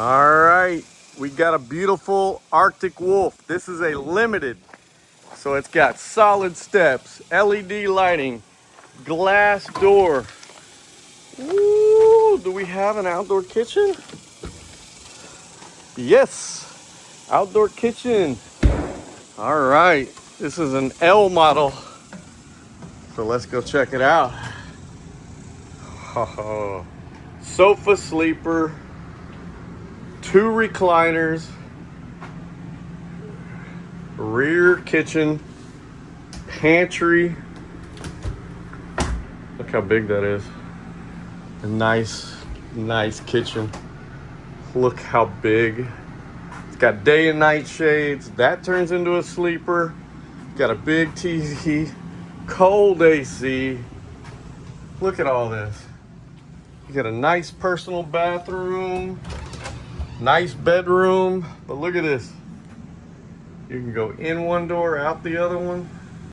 All right, we got a beautiful Arctic Wolf. This is a limited, so it's got solid steps, LED lighting, glass door. Ooh, do we have an outdoor kitchen? Yes, outdoor kitchen. All right, this is an L model, so let's go check it out. Oh, sofa sleeper, 2 recliners, rear kitchen, pantry. Look how big that is. A nice kitchen. Look how big. It's got day and night shades. That turns into a sleeper. Got a big TV, cold AC. Look at all this. You got a nice personal bathroom, nice bedroom, but look at this. You can go in one door, out the other one.